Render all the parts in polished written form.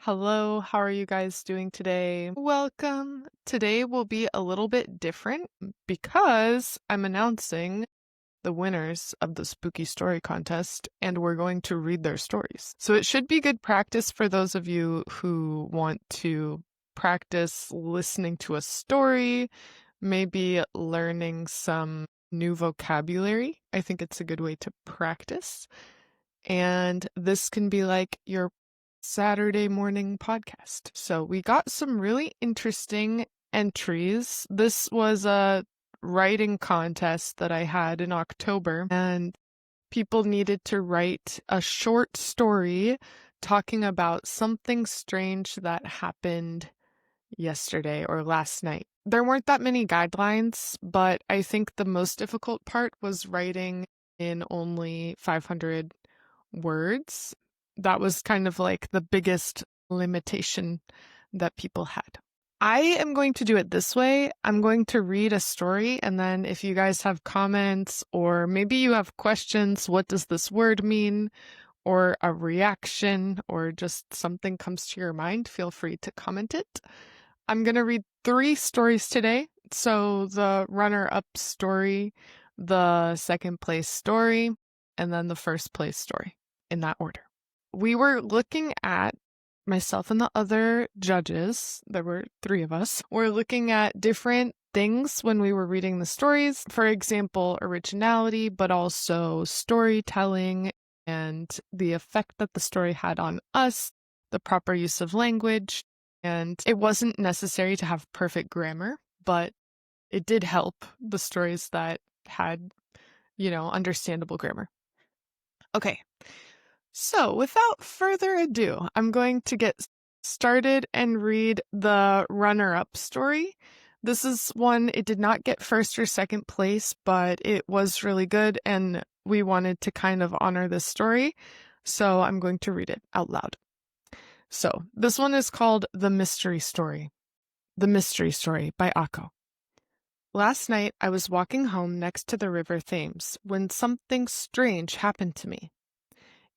Hello, how are you guys doing today? Welcome. Today will be a little bit different because I'm announcing the winners of the Spooky Story Contest and we're going to read their stories. So it should be good practice for those of you who want to practice listening to a story, maybe learning some new vocabulary. I think it's a good way to practice. And this can be like your Saturday morning podcast. So we got some really interesting entries. This was a writing contest that I had in October, and people needed to write a short story talking about something strange that happened yesterday or last night. There weren't that many guidelines, but I think the most difficult part was writing in only 500 words. That was kind of like the biggest limitation that people had. I am going to do it this way. I'm going to read a story, and then if you guys have comments or maybe you have questions, what does this word mean? Or a reaction, or just something comes to your mind, feel free to comment it. I'm going to read 3 stories today. So the runner-up story, the second place story, and then the first place story in that order. We were looking at myself and the other judges, there were 3 of us, were looking at different things when we were reading the stories. For example, originality, but also storytelling and the effect that the story had on us, the proper use of language. And it wasn't necessary to have perfect grammar, but it did help the stories that had, understandable grammar. Okay, so without further ado, I'm going to get started and read the runner-up story. This is one, it did not get first or second place, but it was really good, and we wanted to kind of honor this story, so I'm going to read it out loud. So, this one is called The Mystery Story. The Mystery Story by Arko. Last night, I was walking home next to the River Thames when something strange happened to me.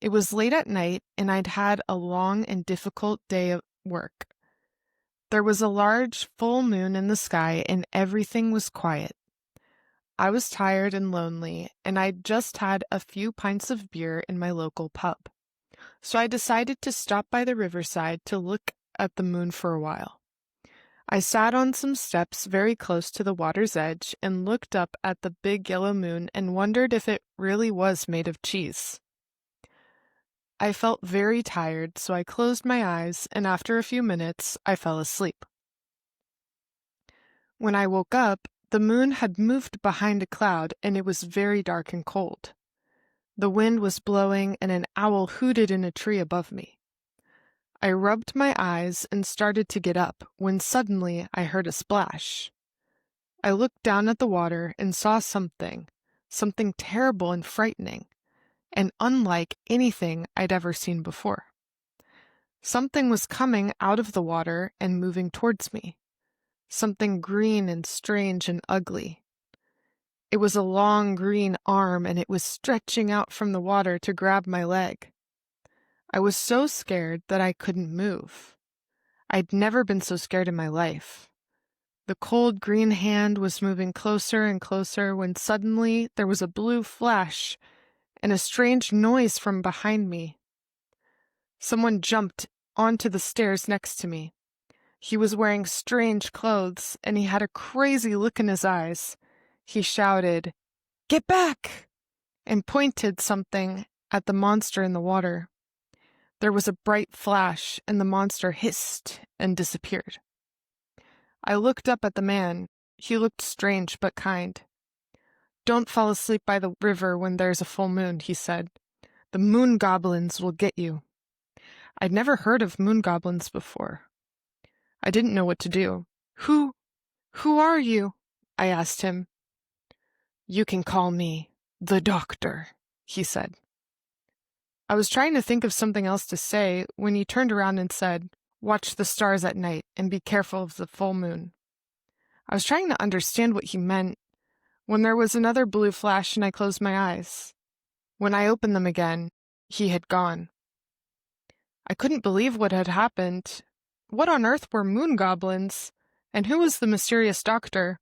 It was late at night, and I'd had a long and difficult day at work. There was a large, full moon in the sky, and everything was quiet. I was tired and lonely, and I'd just had a few pints of beer in my local pub. So I decided to stop by the riverside to look at the moon for a while. I sat on some steps very close to the water's edge and looked up at the big yellow moon and wondered if it really was made of cheese. I felt very tired, so I closed my eyes, and after a few minutes, I fell asleep. When I woke up, the moon had moved behind a cloud, and it was very dark and cold. The wind was blowing, and an owl hooted in a tree above me. I rubbed my eyes and started to get up when suddenly I heard a splash. I looked down at the water and saw something terrible and frightening, and unlike anything I'd ever seen before. Something was coming out of the water and moving towards me. Something green and strange and ugly. It was a long green arm, and it was stretching out from the water to grab my leg. I was so scared that I couldn't move. I'd never been so scared in my life. The cold green hand was moving closer and closer when suddenly there was a blue flash and a strange noise from behind me. Someone jumped onto the stairs next to me. He was wearing strange clothes, and he had a crazy look in his eyes. He shouted, "Get back!" and pointed something at the monster in the water. There was a bright flash, and the monster hissed and disappeared. I looked up at the man. He looked strange but kind. "Don't fall asleep by the river when there's a full moon," he said. "The moon goblins will get you." I'd never heard of moon goblins before. I didn't know what to do. Who are you?" I asked him. "You can call me the doctor," he said. I was trying to think of something else to say when he turned around and said, "Watch the stars at night and be careful of the full moon." I was trying to understand what he meant when there was another blue flash and I closed my eyes. When I opened them again, he had gone. I couldn't believe what had happened. What on earth were moon goblins? And who was the mysterious doctor?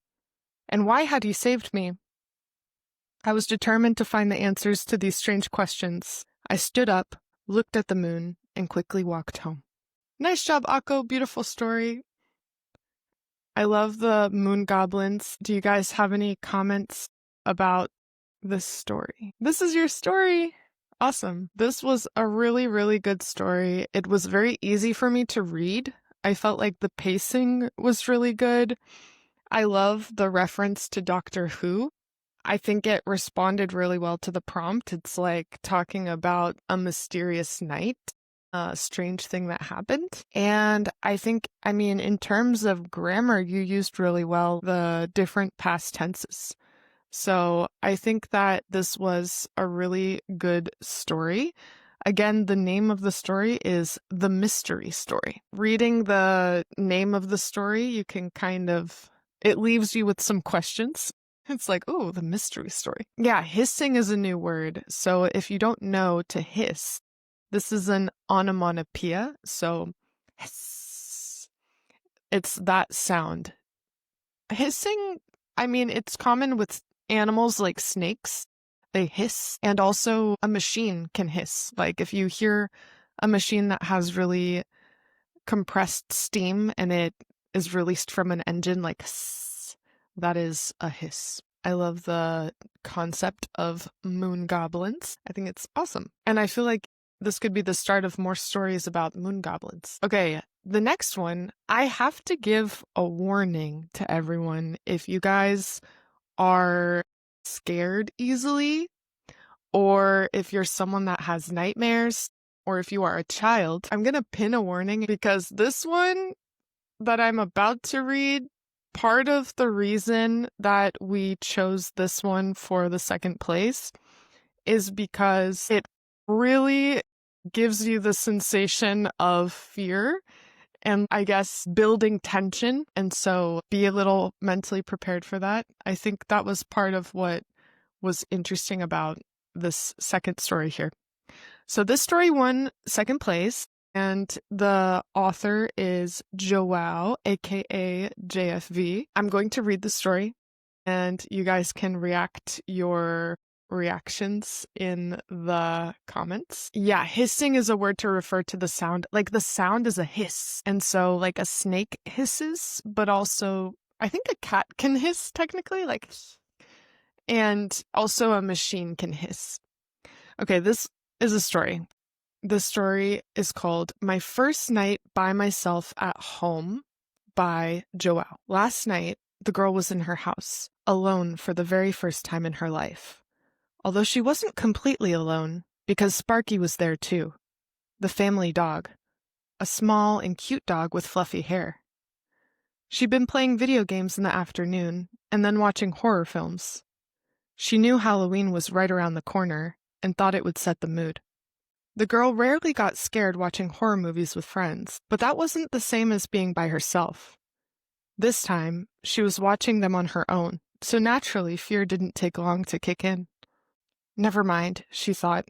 And why had he saved me? I was determined to find the answers to these strange questions. I stood up, looked at the moon, and quickly walked home. Nice job, Arko. Beautiful story. I love the moon goblins. Do you guys have any comments about this story? This is your story. Awesome. This was a really, really good story. It was very easy for me to read. I felt like the pacing was really good. I love the reference to Doctor Who. I think it responded really well to the prompt. It's like talking about a mysterious night, a strange thing that happened. And I think, in terms of grammar, you used really well the different past tenses. So I think that this was a really good story. Again, the name of the story is The Mystery Story. Reading the name of the story, you can it leaves you with some questions. It's like, oh, the mystery story. Yeah, hissing is a new word. So if you don't know to hiss, this is an onomatopoeia. So hiss. It's that sound. Hissing, it's common with animals like snakes. They hiss. And also a machine can hiss. Like if you hear a machine that has really compressed steam and it is released from an engine, like hiss, that is a hiss. I love the concept of moon goblins. I think it's awesome. And I feel like this could be the start of more stories about moon goblins. Okay, the next one, I have to give a warning to everyone. If you guys are scared easily, or if you're someone that has nightmares, or if you are a child, I'm going to pin a warning because this one that I'm about to read, part of the reason that we chose this one for the second place is because it really gives you the sensation of fear and I guess building tension. And so be a little mentally prepared for that. I think that was part of what was interesting about this second story here. So this story won second place. And the author is Joao, aka JFV. I'm going to read the story, and you guys can react your reactions in the comments. Yeah, hissing is a word to refer to the sound. Like the sound is a hiss. And so like a snake hisses, but also I think a cat can hiss technically, and also a machine can hiss. Okay, this is a story. The story is called My First Night by Myself at Home by Joao. Last night, the girl was in her house, alone for the very first time in her life. Although she wasn't completely alone, because Sparky was there too, the family dog, a small and cute dog with fluffy hair. She'd been playing video games in the afternoon and then watching horror films. She knew Halloween was right around the corner and thought it would set the mood. The girl rarely got scared watching horror movies with friends, but that wasn't the same as being by herself. This time, she was watching them on her own, so naturally fear didn't take long to kick in. Never mind, she thought,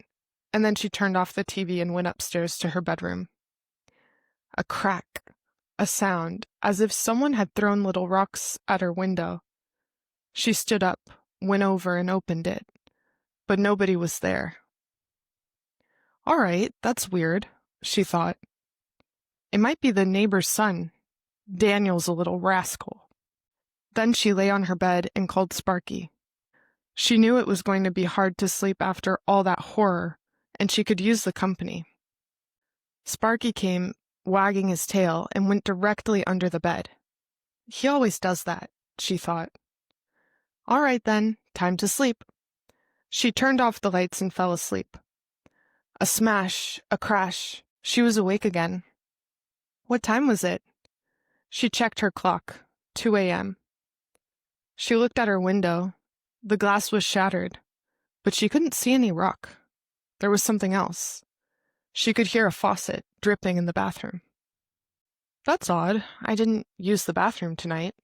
and then she turned off the TV and went upstairs to her bedroom. A crack, a sound, as if someone had thrown little rocks at her window. She stood up, went over and opened it, but nobody was there. All right, that's weird, she thought. It might be the neighbor's son. Daniel's a little rascal. Then she lay on her bed and called Sparky. She knew it was going to be hard to sleep after all that horror, and she could use the company. Sparky came, wagging his tail, and went directly under the bed. He always does that, she thought. All right then, time to sleep. She turned off the lights and fell asleep. A smash, a crash. She was awake again. What time was it? She checked her clock. 2 a.m. She looked at her window. The glass was shattered, but she couldn't see any rock. There was something else. She could hear a faucet dripping in the bathroom. That's odd. I didn't use the bathroom tonight.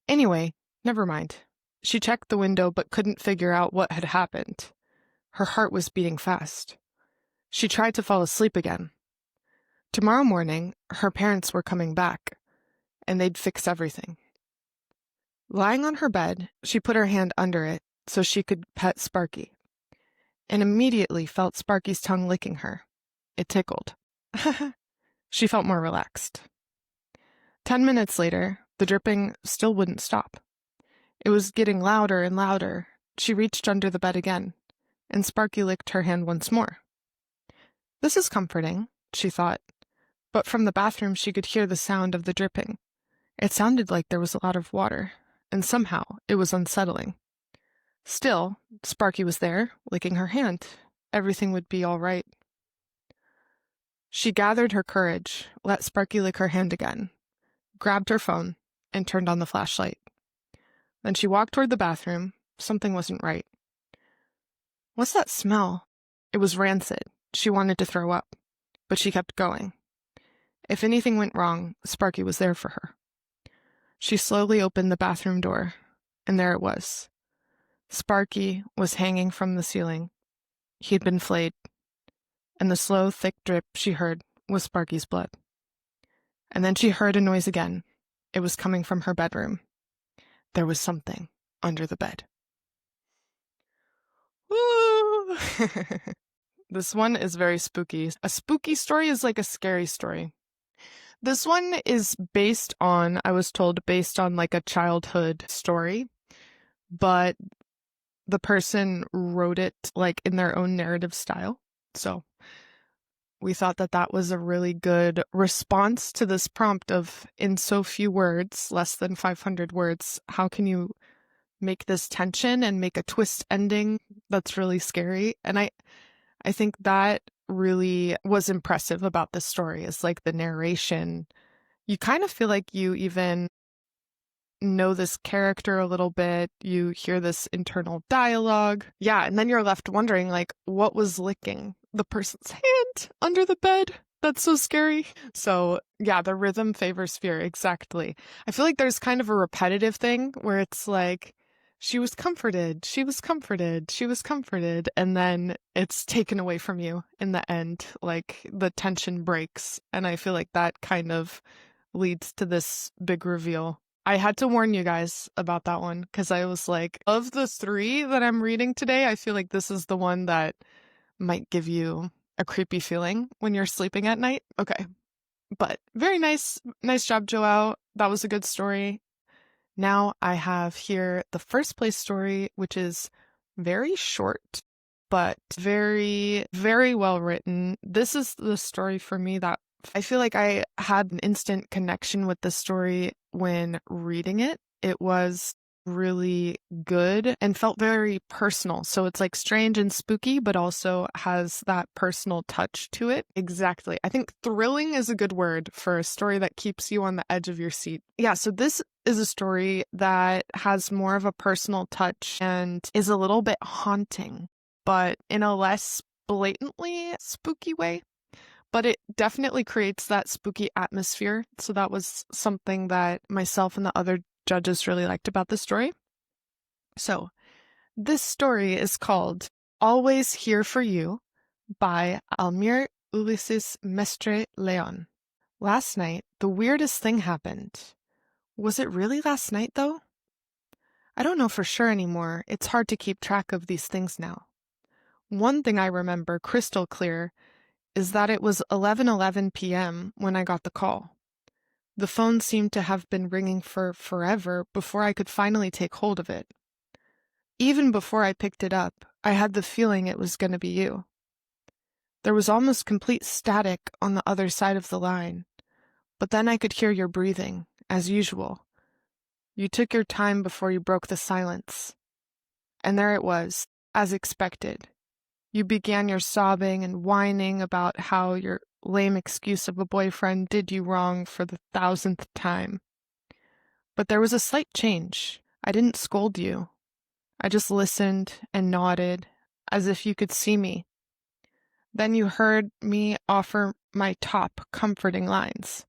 Anyway, never mind. She checked the window but couldn't figure out what had happened. Her heart was beating fast. She tried to fall asleep again. Tomorrow morning, her parents were coming back, and they'd fix everything. Lying on her bed, she put her hand under it so she could pet Sparky, and immediately felt Sparky's tongue licking her. It tickled. She felt more relaxed. 10 minutes later, the dripping still wouldn't stop. It was getting louder and louder. She reached under the bed again, and Sparky licked her hand once more. This is comforting, she thought, but from the bathroom she could hear the sound of the dripping. It sounded like there was a lot of water, and somehow it was unsettling. Still, Sparky was there, licking her hand. Everything would be all right. She gathered her courage, let Sparky lick her hand again, grabbed her phone, and turned on the flashlight. Then she walked toward the bathroom. Something wasn't right. What's that smell? It was rancid. She wanted to throw up, but she kept going. If anything went wrong, Sparky was there for her. She slowly opened the bathroom door, and there it was. Sparky was hanging from the ceiling. He'd been flayed, and the slow, thick drip she heard was Sparky's blood. And then she heard a noise again. It was coming from her bedroom. There was something under the bed. Woo! This one is very spooky. A spooky story is like a scary story. This one is I was told, based on like a childhood story, but the person wrote it like in their own narrative style. So we thought that that was a really good response to this prompt of, in so few words, less than 500 words, how can you make this tension and make a twist ending that's really scary? And I think that really was impressive about this story, is like the narration. You kind of feel like you even know this character a little bit. You hear this internal dialogue. Yeah, and then you're left wondering, like, what was licking the person's hand under the bed? That's so scary. So, yeah, the rhythm favors fear. Exactly. I feel like there's kind of a repetitive thing where it's like, she was comforted, she was comforted, she was comforted, and then it's taken away from you in the end. Like, the tension breaks, and I feel like that kind of leads to this big reveal. I had to warn you guys about that one, because I was like, of the three that I'm reading today, I feel like this is the one that might give you a creepy feeling when you're sleeping at night. Okay, but very nice job, Joao. That was a good story. Now I have here the first place story, which is very short, but very, very well written. This is the story for me that I feel like I had an instant connection with the story when reading it. It was really good and felt very personal. So it's like strange and spooky, but also has that personal touch to it. Exactly. I think thrilling is a good word for a story that keeps you on the edge of your seat. Yeah, so this is a story that has more of a personal touch and is a little bit haunting, but in a less blatantly spooky way. But it definitely creates that spooky atmosphere. So that was something that myself and the other judges really liked about the story. So this story is called Always Here for You by Almir Ulises Mestre Leon. Last night, the weirdest thing happened. Was it really last night, though? I don't know for sure anymore. It's hard to keep track of these things now. One thing I remember crystal clear is that it was 11:11 p.m. when I got the call. The phone seemed to have been ringing for forever before I could finally take hold of it. Even before I picked it up, I had the feeling it was going to be you. There was almost complete static on the other side of the line, but then I could hear your breathing, as usual. You took your time before you broke the silence. And there it was, as expected. You began your sobbing and whining about how your lame excuse of a boyfriend did you wrong for the 1,000th time. But there was a slight change. I didn't scold you. I just listened and nodded, as if you could see me. Then you heard me offer my top comforting lines.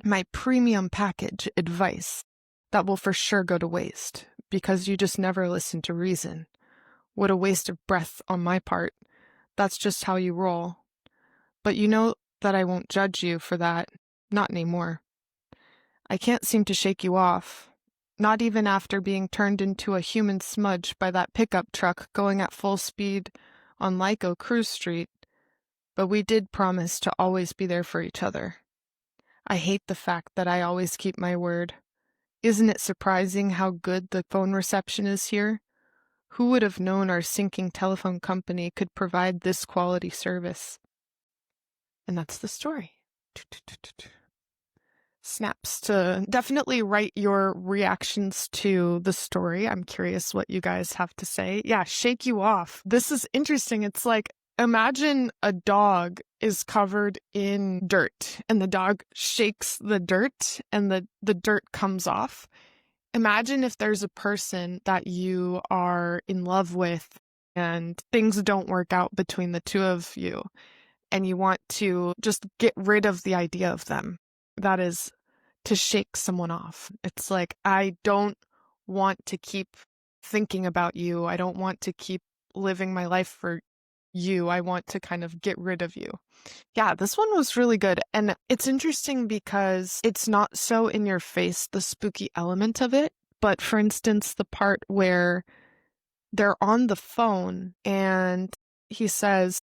My premium package advice that will for sure go to waste, because you just never listen to reason. What a waste of breath on my part. That's just how you roll. But you know, that I won't judge you for that. Not anymore. I can't seem to shake you off. Not even after being turned into a human smudge by that pickup truck going at full speed on Lyco Cruise Street. But we did promise to always be there for each other. I hate the fact that I always keep my word. Isn't it surprising how good the phone reception is here? Who would have known our sinking telephone company could provide this quality service? And that's the story. Snaps to definitely write your reactions to the story. I'm curious what you guys have to say. Yeah, shake you off. This is interesting. It's like, imagine a dog is covered in dirt and the dog shakes the dirt and the dirt comes off. Imagine if there's a person that you are in love with and things don't work out between the two of you and you want to just get rid of the idea of them. That is to shake someone off. It's like, I don't want to keep thinking about you. I don't want to keep living my life for you. I want to kind of get rid of you. Yeah, this one was really good. And it's interesting because it's not so in your face, the spooky element of it. But for instance, the part where they're on the phone and he says,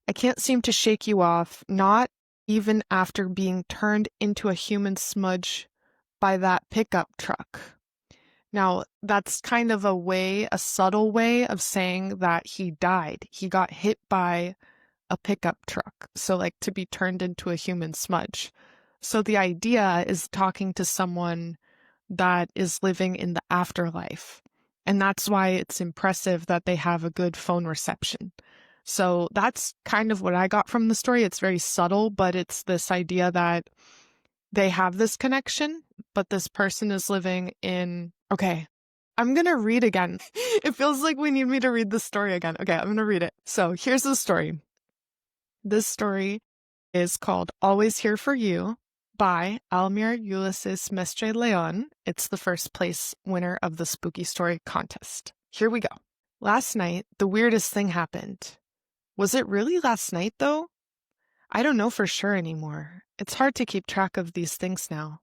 I can't seem to shake you off, not even after being turned into a human smudge by that pickup truck. Now, that's kind of a subtle way of saying that he died. He got hit by a pickup truck. So, like, to be turned into a human smudge. So the idea is talking to someone that is living in the afterlife. And that's why it's impressive that they have a good phone reception. So that's kind of what I got from the story. It's very subtle, but it's this idea that they have this connection, but this person is living in... Okay, I'm going to read again. It feels like we need me to read the story again. Okay, I'm going to read it. So here's the story. This story is called Always Here for You by Almir Ulysses Mestre Leon. It's the first place winner of the Spooky Story contest. Here we go. Last night, the weirdest thing happened. Was it really last night, though? I don't know for sure anymore. It's hard to keep track of these things now.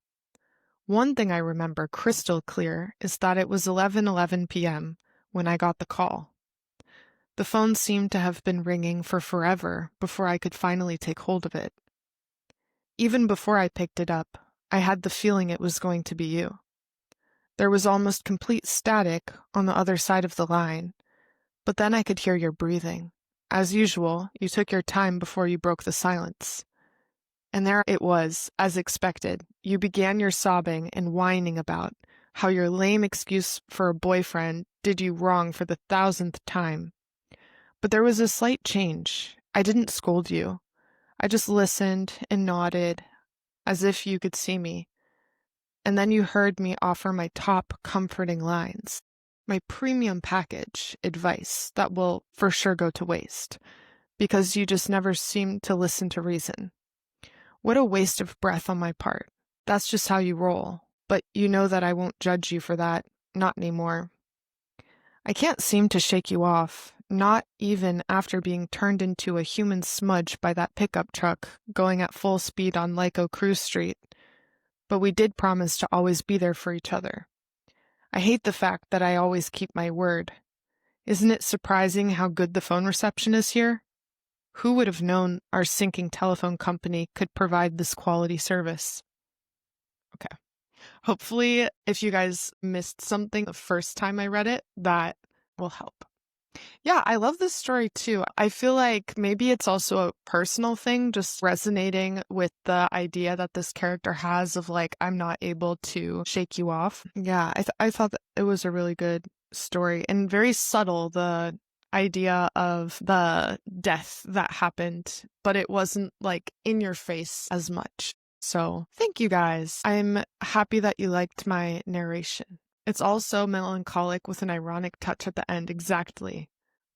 One thing I remember crystal clear is that it was 11:11 p.m. when I got the call. The phone seemed to have been ringing for forever before I could finally take hold of it. Even before I picked it up, I had the feeling it was going to be you. There was almost complete static on the other side of the line, but then I could hear your breathing. As usual, you took your time before you broke the silence. And there it was, as expected. You began your sobbing and whining about how your lame excuse for a boyfriend did you wrong for the 1,000th time. But there was a slight change. I didn't scold you. I just listened and nodded, as if you could see me. And then you heard me offer my top comforting lines, my premium package advice that will for sure go to waste, because you just never seemed to listen to reason. What a waste of breath on my part. That's just how you roll. But you know that I won't judge you for that. Not anymore. I can't seem to shake you off, not even after being turned into a human smudge by that pickup truck going at full speed on Lyco Cruise Street. But we did promise to always be there for each other. I hate the fact that I always keep my word. Isn't it surprising how good the phone reception is here? Who would have known our sinking telephone company could provide this quality service? Okay. Hopefully, if you guys missed something the first time I read it, that will help. Yeah, I love this story too. I feel like maybe it's also a personal thing, just resonating with the idea that this character has of like, I'm not able to shake you off. Yeah, I thought that it was a really good story and very subtle, the idea of the death that happened, but it wasn't like in your face as much. So thank you guys. I'm happy that you liked my narration. It's also melancholic with an ironic touch at the end, exactly.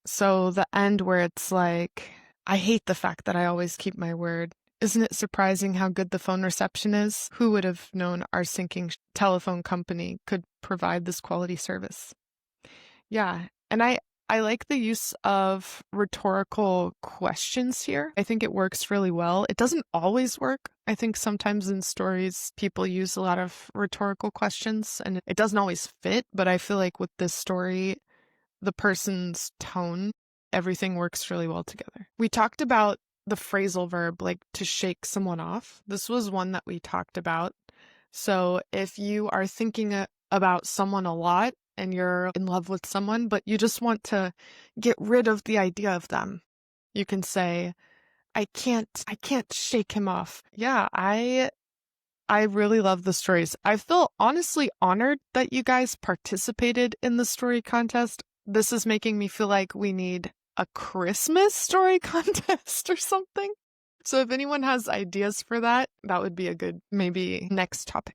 So the end where it's like, I hate the fact that I always keep my word. Isn't it surprising how good the phone reception is? Who would have known our sinking telephone company could provide this quality service? Yeah, and I I like the use of rhetorical questions here. I think it works really well. It doesn't always work. I think sometimes in stories, people use a lot of rhetorical questions and it doesn't always fit. But I feel like with this story, the person's tone, everything works really well together. We talked about the phrasal verb, like to shake someone off. This was one that we talked about. So if you are thinking about someone a lot and you're in love with someone, but you just want to get rid of the idea of them, you can say, I can't shake him off. Yeah, I really love the stories. I feel honestly honored that you guys participated in the story contest. This is making me feel like we need a Christmas story contest or something. So if anyone has ideas for that, that would be a good, maybe next topic.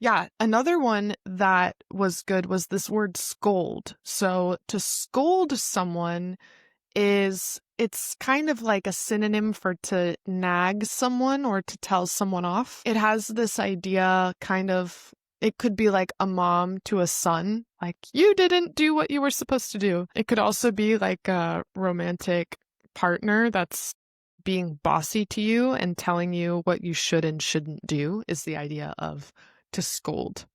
Yeah, another one that was good was this word scold. So to scold someone it's kind of like a synonym for to nag someone or to tell someone off. It has this idea it could be like a mom to a son, like you didn't do what you were supposed to do. It could also be like a romantic partner that's being bossy to you and telling you what you should and shouldn't do is the idea of to scold.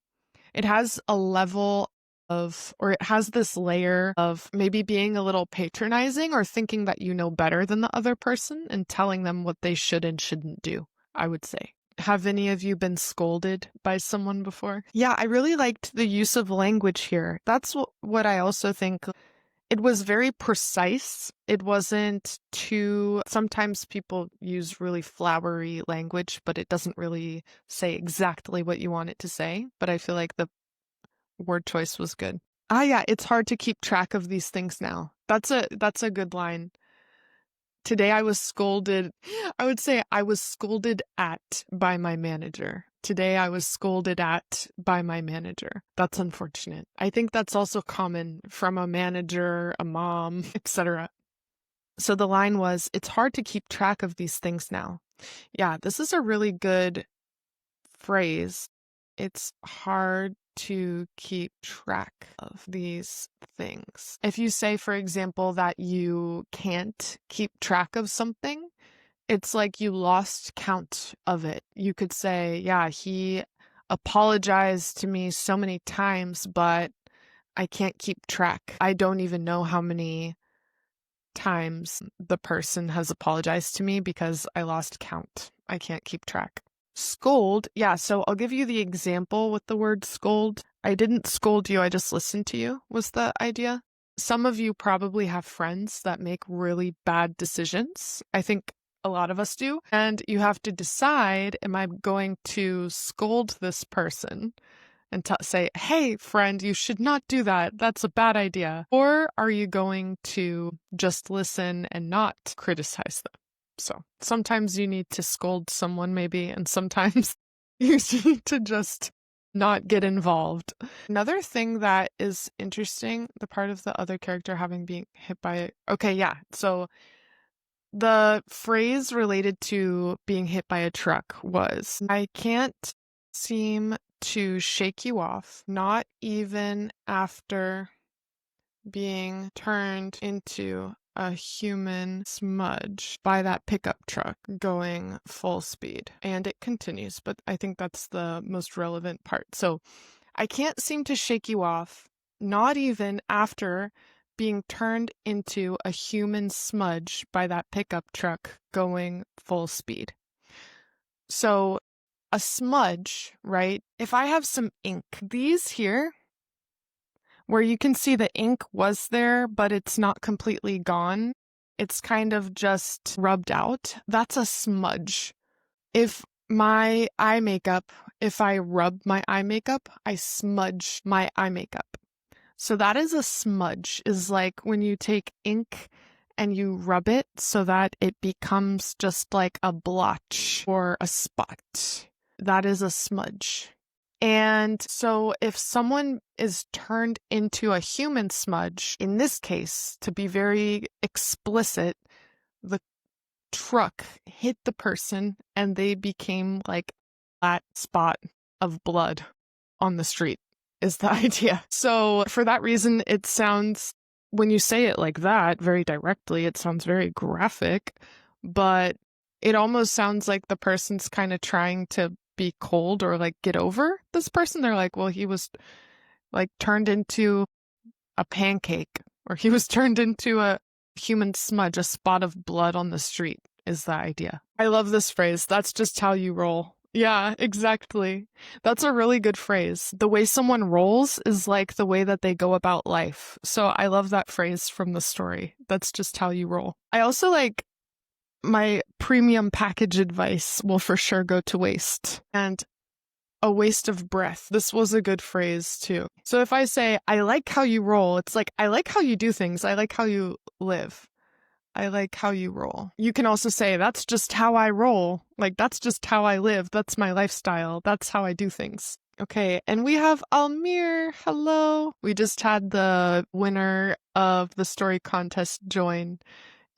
It has a level or it has this layer of maybe being a little patronizing or thinking that you know better than the other person and telling them what they should and shouldn't do, I would say. Have any of you been scolded by someone before? Yeah, I really liked the use of language here. That's what I also think. It was very precise. It wasn't too, sometimes people use really flowery language, but it doesn't really say exactly what you want it to say. But I feel like the word choice was good. Ah, yeah, it's hard to keep track of these things now. That's a good line. Today I was scolded. I would say I was scolded at by my manager. Today I was scolded at by my manager. That's unfortunate. I think that's also common from a manager, a mom, etc. So the line was, it's hard to keep track of these things now. Yeah, this is a really good phrase. It's hard to keep track of these things. If you say, for example, that you can't keep track of something, it's like you lost count of it. You could say, yeah, he apologized to me so many times, but I can't keep track. I don't even know how many times the person has apologized to me because I lost count. I can't keep track. Scold. Yeah, so I'll give you the example with the word scold. I didn't scold you, I just listened to you, was the idea. Some of you probably have friends that make really bad decisions. I think a lot of us do. And you have to decide, am I going to scold this person and say, hey, friend, you should not do that. That's a bad idea. Or are you going to just listen and not criticize them? So sometimes you need to scold someone maybe, and sometimes you need to just not get involved. Another thing that is interesting, the part of the other character having being hit by okay, yeah. So the phrase related to being hit by a truck was, I can't seem to shake you off, not even after being turned into a human smudge by that pickup truck going full speed. And it continues, but I think that's the most relevant part. So I can't seem to shake you off, not even after being turned into a human smudge by that pickup truck going full speed. So a smudge, right? If I have some ink, these here, where you can see the ink was there, but it's not completely gone, it's kind of just rubbed out, that's a smudge. If my eye makeup, if I rub my eye makeup, I smudge my eye makeup. So that is a smudge, is like when you take ink and you rub it so that it becomes just like a blotch or a spot. That is a smudge. And so if someone is turned into a human smudge, in this case, to be very explicit, the truck hit the person and they became like that spot of blood on the street is the idea. So for that reason, it sounds when you say it like that, very directly, it sounds very graphic, but it almost sounds like the person's kind of trying to be cold or like get over this person. They're like, well, he was like turned into a pancake, or he was turned into a human smudge, a spot of blood on the street, is the idea. I love this phrase. That's just how you roll. Yeah, exactly. That's a really good phrase. The way someone rolls is like the way that they go about life. So I love that phrase from the story. That's just how you roll. I also like my premium package advice will for sure go to waste. And a waste of breath. This was a good phrase too. So if I say, I like how you roll, it's like, I like how you do things. I like how you live. I like how you roll. You can also say, that's just how I roll. Like, that's just how I live. That's my lifestyle. That's how I do things. Okay, and we have Almir. Hello. We just had the winner of the story contest join.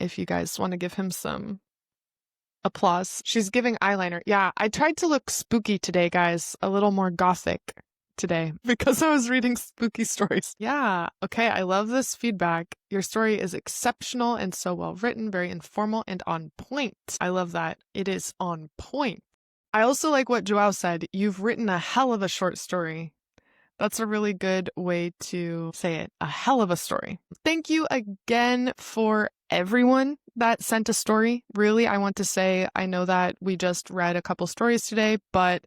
If you guys want to give him some applause. She's giving eyeliner. Yeah, I tried to look spooky today, guys. A little more gothic today because I was reading spooky stories. Yeah, okay, I love this feedback. Your story is exceptional and so well written, very informal and on point. I love that. It is on point. I also like what Joao said. You've written a hell of a short story. That's a really good way to say it. A hell of a story. Thank you again for everyone that sent a story. Really, I want to say, I know that we just read a couple stories today, but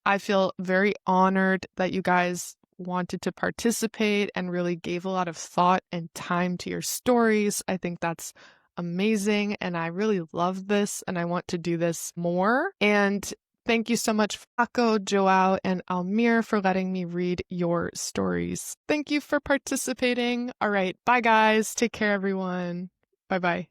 I feel very honored that you guys wanted to participate and really gave a lot of thought and time to your stories. I think that's amazing, and I really love this, and I want to do this more. And thank you so much, Arko, Joao, and Almir, for letting me read your stories. Thank you for participating. All right, bye guys. Take care, everyone. Bye-bye.